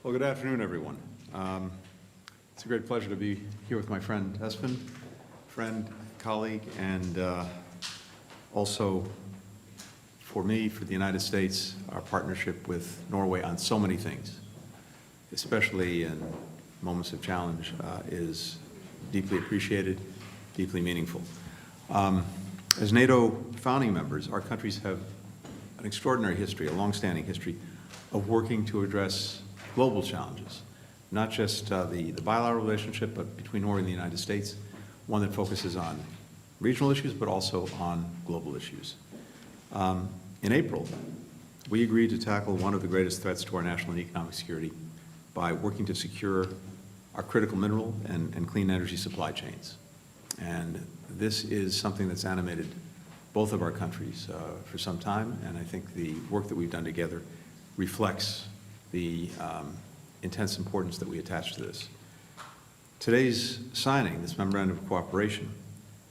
Well, good afternoon, everyone. It's a great pleasure to be here with my friend Espen, colleague, and also for me, for the United States, our partnership with Norway on so many things, especially in moments of challenge, is deeply appreciated, deeply meaningful. As NATO founding members, our countries have an extraordinary history, a long-standing history of working to address global challenges, not just the bilateral relationship, but between Norway and the United States, one that focuses on regional issues, but also on global issues. In April, we agreed to tackle one of the greatest threats to our national and economic security by working to secure our critical mineral and clean energy supply chains. And this is something that's animated both of our countries for some time, and I think the work that we've done together reflects the intense importance that we attach to this. Today's signing, this Memorandum of Cooperation,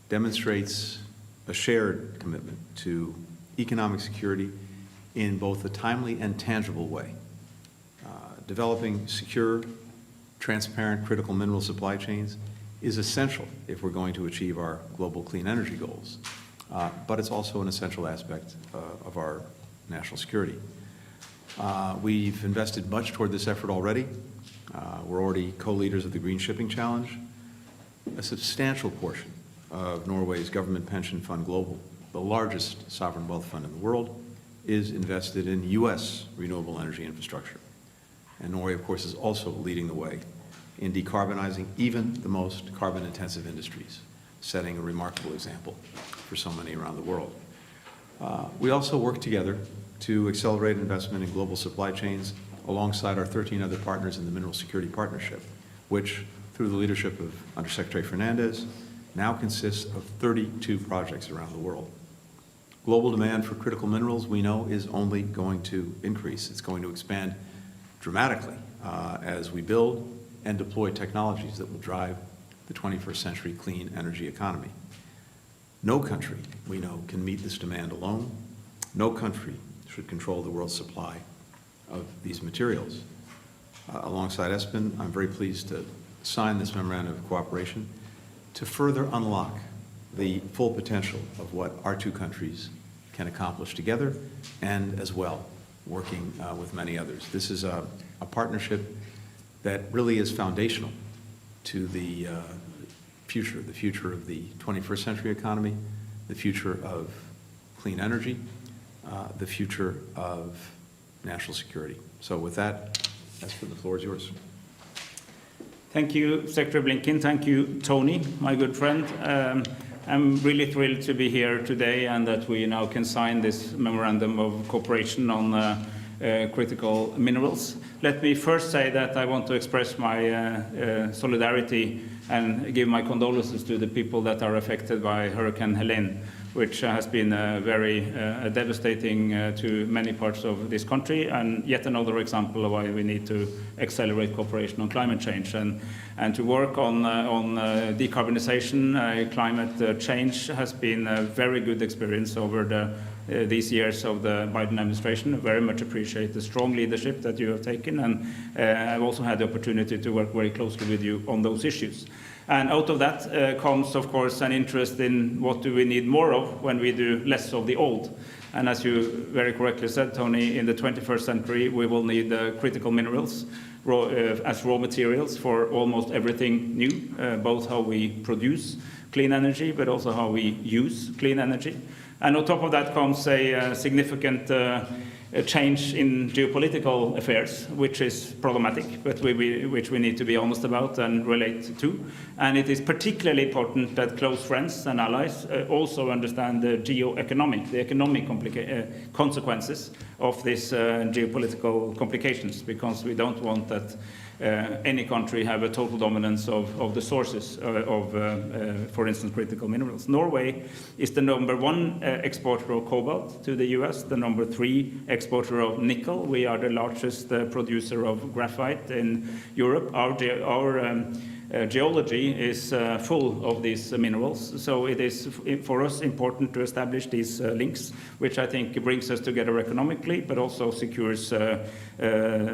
demonstrates a shared commitment to economic security in both a timely and tangible way. Developing secure, transparent, critical mineral supply chains is essential if we're going to achieve our global clean energy goals, but it's also an essential aspect of our national security. We've invested much toward this effort already. We're already co-leaders of the Green Shipping Challenge. A substantial portion of Norway's government pension fund global, the largest sovereign wealth fund in the world, is invested in U.S. renewable energy infrastructure. And Norway, of course, is also leading the way in decarbonizing even the most carbon-intensive industries, setting a remarkable example for so many around the world. We also work together to accelerate investment in global supply chains alongside our 13 other partners in the Mineral Security Partnership, which, through the leadership of Undersecretary Fernandez, now consists of 32 projects around the world. Global demand for critical minerals, we know, is only going to increase. It's going to expand dramatically as we build and deploy technologies that will drive the 21st century clean energy economy. No country, we know, can meet this demand alone. No country should control the world's supply of these materials. Alongside Espen, I'm very pleased to sign this Memorandum of Cooperation to further unlock the full potential of what our two countries can accomplish together, and as well, working with many others. This is a partnership that really is foundational to the future of the 21st century economy, the future of clean energy, the future of national security. So with that, Espen, the floor is yours. Thank you, Secretary Blinken. Thank you, Tony, my good friend. I'm really thrilled to be here today and that we now can sign this Memorandum of Cooperation on critical minerals. Let me first say that I want to express my solidarity and give my condolences to the people that are affected by Hurricane Helene, which has been very devastating to many parts of this country, and yet another example of why we need to accelerate cooperation on climate change and to work on decarbonization. Climate change has been a very good experience over these years of the Biden administration. I very much appreciate the strong leadership that you have taken, and I've also had the opportunity to work very closely with you on those issues. And out of that comes, of course, an interest in what do we need more of when we do less of the old. And as you very correctly said, Tony, in the 21st century, we will need critical minerals as raw materials for almost everything new, both how we produce clean energy, but also how we use clean energy. And on top of that comes a significant change in geopolitical affairs, which is problematic, but which we need to be honest about and relate to. And it is particularly important that close friends and allies also understand the economic consequences of these geopolitical complications, because we don't want that any country have a total dominance of the sources of, for instance, critical minerals. Norway is the #1 exporter of cobalt to the US, the #3 exporter of nickel. We are the largest producer of graphite in Europe. Our geology is full of these minerals. So it is for us important to establish these links, which I think brings us together economically, but also secures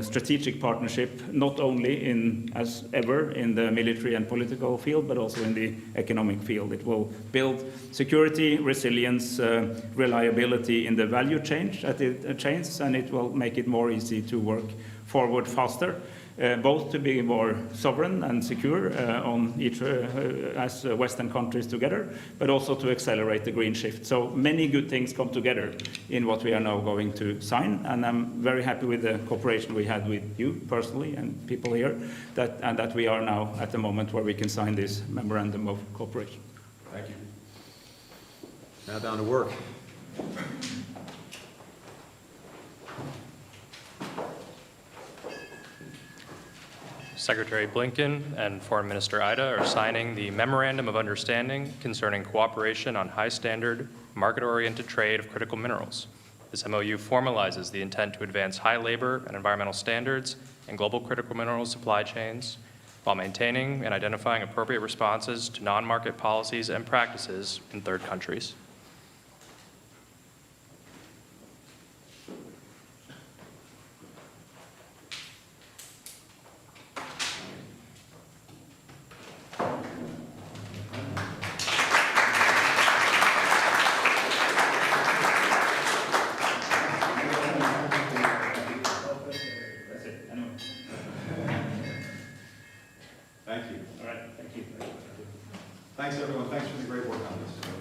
strategic partnership, not only as ever in the military and political field, but also in the economic field. It will build security, resilience, reliability in the value chain, and it will make it more easy to work forward faster. Both to be more sovereign and secure on each as Western countries together, but also to accelerate the green shift. So many good things come together in what we are now going to sign, and I'm very happy with the cooperation we had with you personally and people here, and that we are now at the moment where we can sign this memorandum of cooperation. Thank you. Now down to work. Secretary Blinken and Foreign Minister Eide are signing the Memorandum of Understanding concerning cooperation on high-standard, market-oriented trade of critical minerals. This MOU formalizes the intent to advance high labor and environmental standards in global critical mineral supply chains while maintaining and identifying appropriate responses to non-market policies and practices in third countries. Thank you. All right, thank you. Thanks, everyone. Thanks for the great work on this.